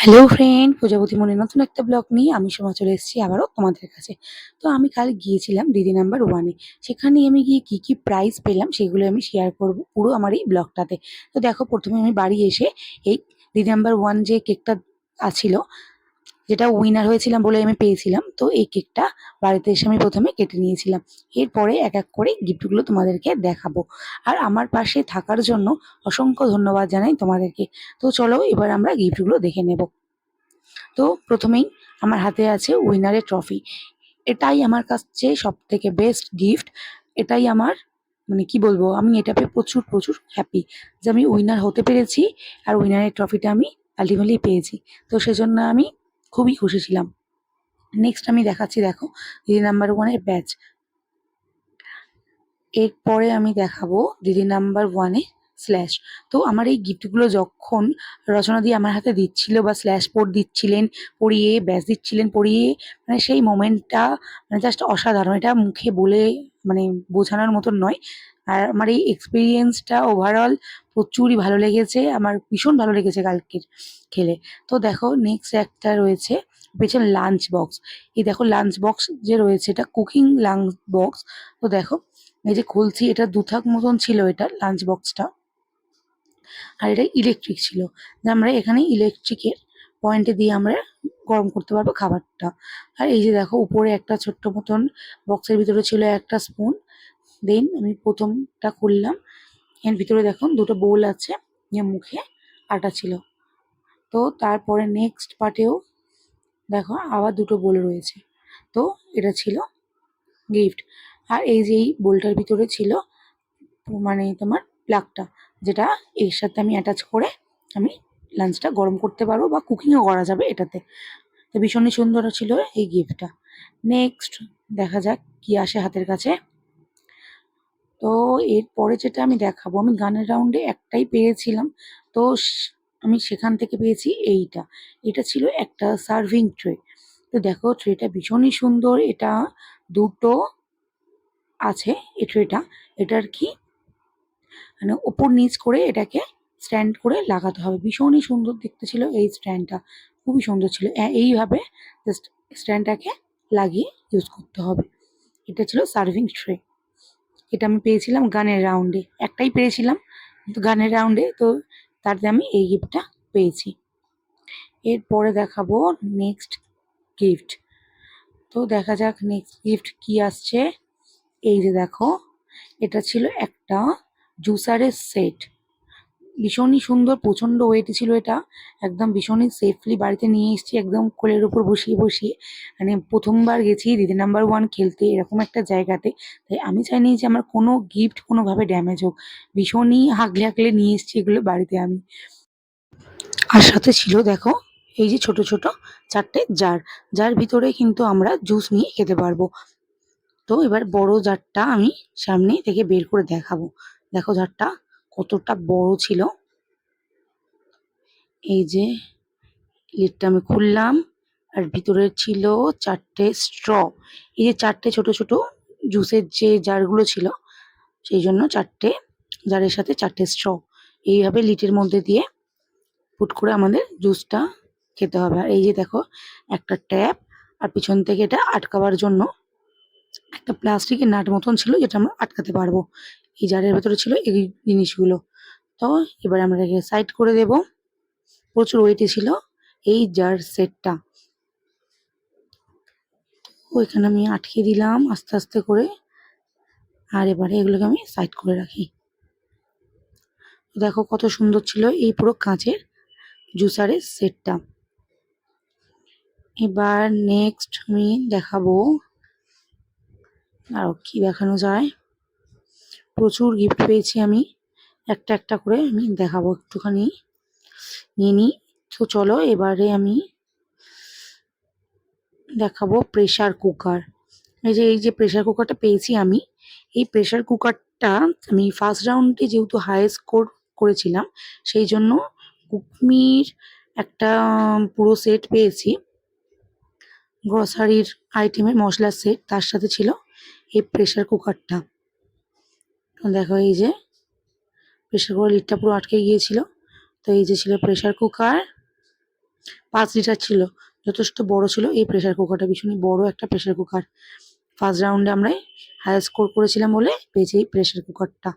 Hello friend, প্রজাপতি মনের নতুন একটা ব্লগ নিয়ে আমি সময় চলে এসেছি আবারও তোমাদের কাছে। তো আমি কাল গিয়েছিলাম দিদি নাম্বার ওয়ানে। সেখানে আমি গিয়ে কি কি প্রাইজ পেলাম সেগুলো আমি শেয়ার করব পুরো আমার এই ব্লগটাতে। তো দেখো, প্রথমে আমি বাড়ি এসে এই দিদি নাম্বার ওয়ান যে কেকটা আছিল, যেটা উইনার হয়েছিলাম বলে আমি পেয়েছিলাম, তো এই কেকটা বাড়িতে এসে আমি প্রথমে কেটে নিয়েছিলাম। এরপরে এক এক করে গিফটগুলো তোমাদেরকে দেখাবো। আর আমার পাশে থাকার জন্য অসংখ্য ধন্যবাদ জানাই তোমাদেরকে। তো চলো এবার আমরা গিফটগুলো দেখে নেব। তো প্রথমেই আমার হাতে আছে উইনারের ট্রফি। এটাই আমার কাছে সব থেকে বেস্ট গিফট। এটাই আমার, মানে কি বলবো, আমি এটা পেয়ে প্রচুর প্রচুর হ্যাপি যে আমি উইনার হতে পেরেছি আর উইনারের ট্রফিটা আমি আলটিমেটলি পেয়েছি। তো সেজন্য আমি খুবই খুশি ছিলাম। নেক্সট আমি দেখাচ্ছি, দেখো, দিদি নাম্বার ওয়ানের ব্যাচ। এরপরে আমি দেখাবো দিদি নাম্বার ওয়ানে স্ল্যাশ। তো আমার এই গিফটগুলো যখন রচনা দিয়ে আমার হাতে দিচ্ছিল বা স্ল্যাশ পোর্ট দিচ্ছিলেন পরিয়ে, ব্যাচ দিচ্ছিলেন পরিয়ে, মানে সেই মোমেন্টটা মানে জাস্ট অসাধারণ। এটা মুখে বলে মানে বোঝানোর মতন নয়। আর আমার এই এক্সপিরিয়েন্সটা ওভারঅল প্রচুরই ভালো লেগেছে, আমার ভীষণ ভালো লেগেছে কালকের খেলে। তো দেখো, নেক্সট একটা রয়েছে পেছনে লাঞ্চ বক্স। এই দেখো লাঞ্চ বক্স যে রয়েছে, এটা কুকিং লাঞ্চ বক্স। তো দেখো, এই যে খুলছি, এটা দুথাক মতন ছিল এটা লাঞ্চ বক্সটা। আর এটা ইলেকট্রিক ছিল, যে আমরা এখানে ইলেকট্রিকের পয়েন্টে দিয়ে আমরা গরম করতে পারবো খাবারটা। আর এই যে দেখো, উপরে একটা ছোট্ট মতন বক্সের ভিতরে ছিল একটা স্পুন। দেন আমি প্রথমটা খুললাম, এর ভিতরে দেখুন দুটো বোল আছে, যে মুখে আটা ছিল। তো তারপরে নেক্সট পার্টেও দেখো আবার দুটো বোল রয়েছে। তো এটা ছিল গিফট। আর এই যে এই বোলটার ভিতরে ছিল মানে তোমার প্লাগটা, যেটা এর সাথে আমি অ্যাটাচ করে আমি লাঞ্চটা গরম করতে পারবো বা কুকিংও করা যাবে এটাতে। তো ভীষণই সুন্দর ছিল এই গিফটটা। নেক্সট দেখা যাক কি আসে হাতের কাছে। তো এরপরে যেটা আমি দেখাবো, আমি গানের রাউন্ডে একটাই পেয়েছিলাম। তো আমি সেখান থেকে পেয়েছি এইটা। এটা ছিল একটা সার্ভিং ট্রে। তো দেখো, ট্রেটা ভীষণই সুন্দর। এটা দুটো আছে এই ট্রেটা। এটার কি মানে ওপর নিচ করে এটাকে স্ট্যান্ড করে লাগাতে হবে। ভীষণই সুন্দর দেখতে ছিল এই স্ট্যান্ডটা, খুবই সুন্দর ছিল। এইভাবে জাস্ট স্ট্যান্ডটাকে লাগিয়ে ইউজ করতে হবে। এটা ছিল সার্ভিং ট্রে। এটা আমি পেয়েছিলাম গানের রাউন্ডে, একটাই পেয়েছিলাম কিন্তু গানের রাউন্ডে। তো তাতে আমি এই গিফটটা পেয়েছি। এরপরে দেখাবো নেক্সট গিফট। তো দেখা যাক নেক্সট গিফট কি আসছে। এই যে দেখো, এটা ছিল একটা জুসারের সেট। ভীষণই সুন্দর, প্রচণ্ড ওয়েট ছিল এটা। একদম ভীষণই সেফলি বাড়িতে নিয়ে এসেছি, একদম কোলের উপর বসিয়ে বসিয়ে। মানে প্রথমবার গেছি দিদি নাম্বার ওয়ান খেলতে এরকম একটা জায়গাতে। তাই আমি চাইনি যে আমার কোনো গিফট কোনোভাবে ড্যামেজ হোক। ভীষণই হাগলে হাগলে নিয়ে এসেছি এগুলো বাড়িতে আমি। আর সাথে ছিল দেখো, এই যে ছোট ছোট চারটে জার, যার ভিতরে কিন্তু আমরা জুস নিয়ে খেতে পারবো। তো এবার বড় জারটা আমি সামনে থেকে বের করে দেখাবো। দেখো জারটা কতটা বড় ছিল। এই যে লিডটা আমি খুললাম, আর ভিতরে ছিল চারটে স্ট্র। এই যে চারটে ছোট ছোট জুসের যে জারগুলো ছিল, সেই জন্য চারটে জারের সাথে চারটে স্ট্র। এইভাবে লিটের মধ্যে দিয়ে পুট করে আমাদের জুসটা খেতে হবে। আর এই যে দেখো, একটা ট্যাপ, আর পিছন থেকে এটা আটকাবার জন্য একটা প্লাস্টিকের নাট মতন ছিল, যেটা আমরা আটকাতে পারবো। এই জারের ভেতরে ছিল এই জিনিসগুলো। তো এবার আমরা এটাকে সাইড করে দেব। প্রচুর ওয়েটে ছিল এই জার সেটটা। ওইখানে আমি আটকে দিলাম আস্তে আস্তে করে। আর এবারে এগুলোকে আমি সাইড করে রাখি। দেখো কত সুন্দর ছিল এই পুরো কাঁচের জুসারের সেটটা। এবার নেক্সট আমি দেখাবো, আর কি দেখানো যায়। প্রচুর গিফট পেয়েছি আমি, একটা একটা করে আমি দেখাবো, একটুখানি নিয়ে নিই। তো চলো এবারে আমি দেখাবো প্রেসার কুকার। এই যে প্রেসার কুকারটা পেয়েছি আমি। এই প্রেসার কুকারটা আমি ফার্স্ট রাউন্ডে যেহেতু হাই স্কোর করেছিলাম, সেই জন্য কুকমির একটা পুরো সেট পেয়েছি, গ্রসারির আইটেমের মশলার সেট, তার সাথে ছিল এই প্রেসার কুকারটা। দেখো এই যে প্রেসার কুকার লিডটা পুরো আটকে গিয়েছিল। তো এই যে ছিল প্রেসার কুকার, 5 লিটার ছিল, যথেষ্ট বড় ছিল এই প্রেসার কুকারটা, ভীষণই বড় একটা প্রেসার কুকার। ফার্স্ট রাউন্ডে আমরা হাই স্কোর করেছিলাম বলে পেয়েছি এই প্রেসার কুকারটা।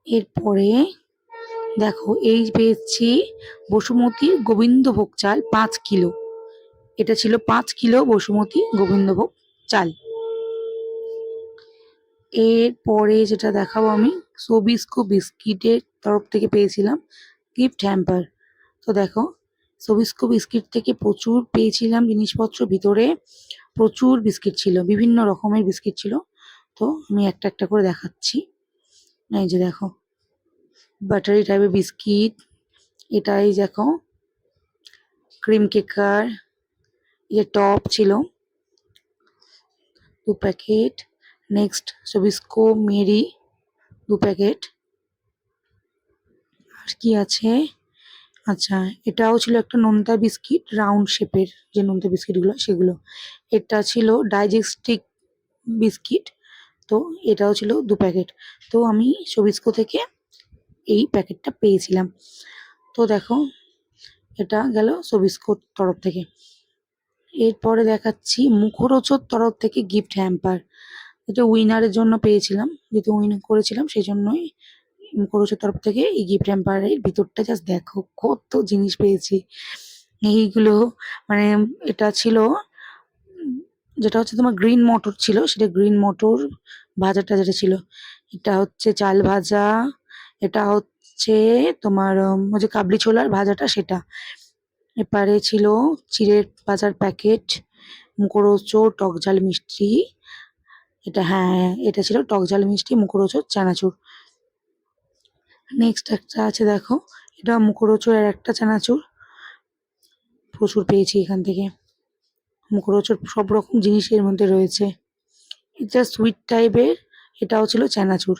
এরপরে দেখো এই পেয়েছি বসুমতী গোবিন্দভোগ চাল 5 কিলো। এটা ছিল 5 কিলো বসুমতী গোবিন্দভোগ চাল। এরপরে যেটা দেখাবো আমি, সবিস্কো বিস্কিটের তরফ থেকে পেয়েছিলাম গিফট হ্যাম্পার। তো দেখো সবিস্কো বিস্কিট থেকে প্রচুর পেয়েছিলাম জিনিসপত্র, ভিতরে প্রচুর বিস্কিট ছিল, বিভিন্ন রকমের বিস্কিট ছিল। তো আমি একটা একটা করে দেখাচ্ছি। এই যে দেখো বাটারি টাইপের বিস্কিট, এটাই দেখো ক্রিম কেকার, ये টপ ছিল 2 প্যাকেট। নেক্সট সবিস্কো মেরি 2 প্যাকেট। আর কি আছে, আচ্ছা এটাও ছিল একটা নোনতা বিস্কিট, রাউন্ড শেপের যে নোনতা বিস্কিটগুলো সেগুলো। এটা ছিল ডাইজেস্টিক বিস্কিট, তো এটাও ছিল 2 প্যাকেট। তো আমি সবিস্কো থেকে এই প্যাকেটটা পেয়েছিলাম। তো দেখো এটা গেল সবিস্কোর তরফ থেকে। এরপরে দেখাচ্ছি মুখরোচক তরফ থেকে গিফট হ্যাম্পার। এটা উইনারের জন্য পেয়েছিলাম, যেহেতু উইন করেছিলাম সেই জন্যই মুখরোচক তরফ থেকে এই গিফট হ্যাম্পারের ভিতরটা জাস্ট দেখো কত জিনিস পেয়েছি। এইগুলো মানে এটা ছিল যেটা হচ্ছে তোমার গ্রিন মটর ছিল, সেটা গ্রিন মটর ভাজাটা যেটা ছিল, এটা হচ্ছে চাল ভাজা, এটা হচ্ছে তোমার ওই যে কাবলি ছোলার ভাজাটা সেটা। এপারে ছিল চিড়ের ভাজার প্যাকেট, মুখরোচক টক ঝাল মিষ্টি, এটা হ্যাঁ এটা ছিল টক ঝাল মিষ্টি মুখরোচক চানাচুর। নেক্সট একটা আছে দেখো, এটা মুখরোচক আর একটা চানাচুর, প্রচুর পেয়েছি এখান থেকে। মুখরোচক সব রকম জিনিস এর মধ্যে রয়েছে। এটা সুইট টাইপের, এটাও ছিল চানাচুর,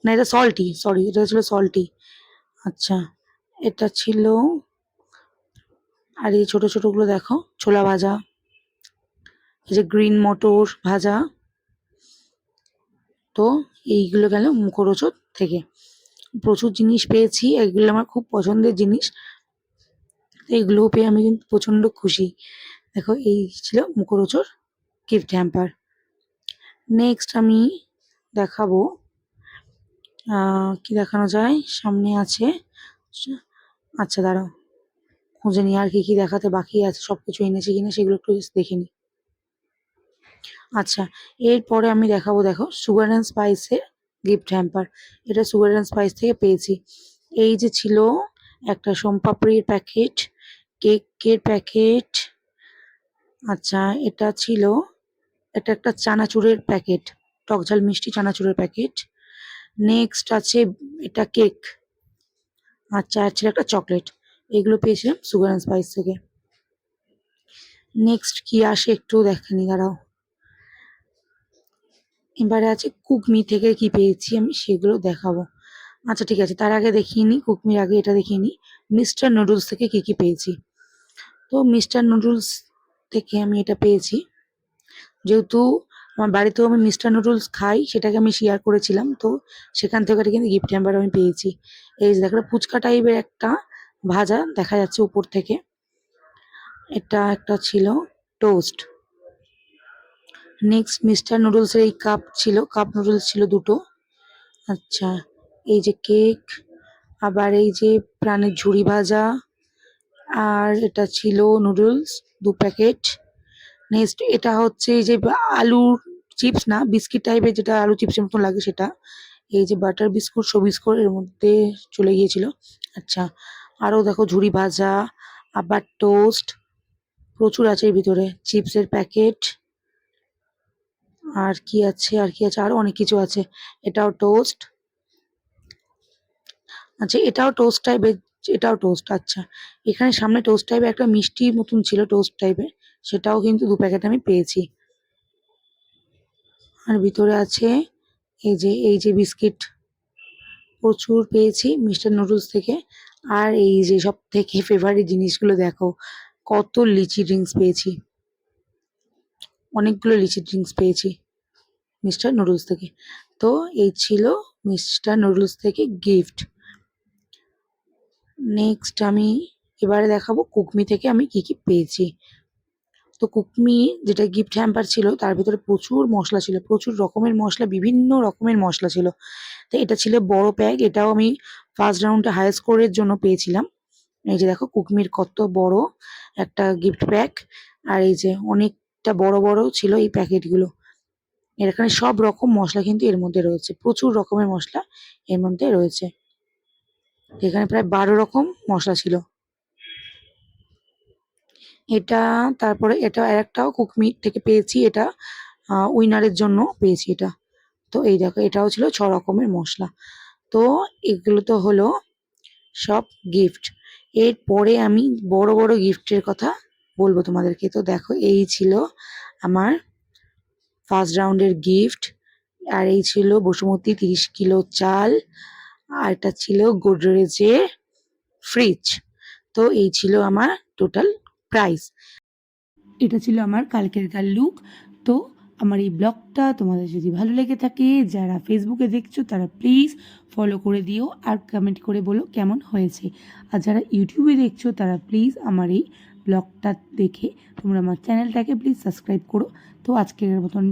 না এটা সল্টি, সরি এটা ছিল সল্টি। আচ্ছা এটা ছিল, আর এই ছোট ছোটগুলো দেখো ছোলা ভাজা, এই যে গ্রিন মটর ভাজা। তো এইগুলো গেল মুখরোচক থেকে। প্রচুর জিনিস পেয়েছি, এগুলো আমার খুব পছন্দের জিনিস, এইগুলো পেয়ে আমি কিন্তু প্রচণ্ড খুশি। দেখো এই ছিল মুখরোচক গিফট হ্যাম্পার। নেক্সট আমি দেখাবো কি দেখানো যায়, সামনে আছে, আচ্ছা দাঁড়াও খুঁজে নিই আর কি কি দেখাতে বাকি আছে, সব কিছু এনেছি কিনা সেগুলো একটু just দেখে নিই। আচ্ছা এরপরে আমি দেখাবো দেখো সুগার অ্যান্ড স্পাইসের গিফট হ্যাম্পার। এটা সুগার অ্যান্ড স্পাইস থেকে পেয়েছি। এই যে ছিল একটা সোমপাপড়ির প্যাকেট, কেকের প্যাকেট, আচ্ছা এটা ছিল, এটা একটা চানাচুরের প্যাকেট, টকঝাল মিষ্টি চানাচুরের প্যাকেট। নেক্সট আছে এটা কেক, আচ্ছা আর ছিল একটা চকলেট। এগুলো পেয়েছিলাম সুগার অ্যান্ড স্পাইস থেকে। নেক্সট কি আসে একটু দেখে নি দাঁড়াও। এবারে আছে কুকমি থেকে কি পেয়েছি আমি সেগুলো দেখাবো। আচ্ছা ঠিক আছে, তার আগে দেখিয়ে নিই, কুকমির আগে এটা দেখিয়ে নিই মিস্টার নুডলস থেকে কি কি পেয়েছি। তো মিস্টার নুডলস থেকে আমি এটা পেয়েছি, যেহেতু আমার বাড়িতেও আমি মিস্টার নুডলস খাই, সেটাকে আমি শেয়ার করেছিলাম, তো সেখান থেকে এটা কিন্তু গিফট হ্যাম্পার আমি পেয়েছি। এই যে দেখো ফুচকা টাইপের একটা ভাজা দেখা যাচ্ছে উপর থেকে, এটা একটা ছিল টোস্ট। নেক্সট মিস্টার নুডলসের এই কাপ ছিল, কাপ নুডলস ছিল দুটো। আচ্ছা এই যে কেক, আবার এই যে প্রাণের ঝুড়ি ভাজা, আর এটা ছিল নুডলস 2 প্যাকেট। নেক্সট এটা হচ্ছে এই যে আলুর চিপস না বিস্কিট টাইপের, যেটা আলু চিপসের মতো লাগে সেটা। এই যে বাটার বিস্কুট সবিস্কুট এর মধ্যে চলে গিয়েছিল। আচ্ছা আরও দেখো ঝুড়ি ভাজা, আবার টোস্ট, প্রচুর আছে এর ভিতরে, চিপসের প্যাকেট, আর কি আছে আর কি আছে, আরো অনেক কিছু আছে। এটাও টোস্ট, আচ্ছা এটাও টোস্ট টাইপের, এটাও টোস্ট। আচ্ছা এখানে সামনে টোস্ট টাইপের একটা মিষ্টি মতন ছিল টোস্ট টাইপের, সেটাও কিন্তু 2 প্যাকেট আমি পেয়েছি। আর ভিতরে আছে এই যে বিস্কিট, প্রচুর পেয়েছি মিস্টার নুডলস থেকে। আর এই যে সব থেকে ফেভারিট জিনিসগুলো দেখো, কত লিচি ড্রিঙ্কস পেয়েছি, অনেকগুলো লিচি ড্রিঙ্কস পেয়েছি মিস্টার নুডলস থেকে। তো এই ছিল মিস্টার নুডলস থেকে গিফট। নেক্সট আমি এবারে দেখাবো কুকমি থেকে আমি কি কি পেয়েছি। তো কুকমি যেটা গিফট হ্যাম্পার ছিল তার ভিতরে প্রচুর মশলা ছিল, প্রচুর রকমের মশলা, বিভিন্ন রকমের মশলা ছিল। তো এটা ছিল বড় প্যাক, এটাও আমি ফার্স্ট রাউন্ডে হাই স্কোরের জন্য পেয়েছিলাম। এই যে দেখো কুকমির কত বড় একটা গিফট প্যাক, আর এই যে অনেকটা বড় বড় ছিল এই প্যাকেটগুলো। এখানে সব রকম মশলা কিন্তু এর মধ্যে রয়েছে, প্রচুর রকমের মশলা এর মধ্যে রয়েছে। এখানে প্রায় 12 রকম মশলা ছিল। এটা তারপরে এটা আরেকটাও কুকমি থেকে পেয়েছি, এটা উইনারের জন্য পেয়েছি এটা। তো এই দেখো এটাও ছিল 6 রকমের মশলা। তো এগুলো তো হলো সব গিফট। এরপরে আমি বড় বড় গিফটের কথা বলবো তোমাদেরকে। তো দেখো এই ছিল আমার ফার্স্ট রাউন্ডের গিফট, আর এই ছিল বসুমতী 30 কিলো চাল, আর এটা ছিল গোদরেজের ফ্রিজ। তো এই ছিল আমার টোটাল প্রাইস। এটা ছিল আমার কালকেরকার লুক। তো আমার এই ব্লগটা তোমাদের যদি ভালো লেগে থাকে, যারা ফেসবুকে দেখছো তারা প্লিজ ফলো করে দিও আর কমেন্ট করে বলো কেমন হয়েছে। আর যারা ইউটিউবে দেখছো তারা প্লিজ আমার এই ব্লগটা দেখে তোমরা আমার চ্যানেলটাকে প্লিজ সাবস্ক্রাইব করো। তো আজকের মতন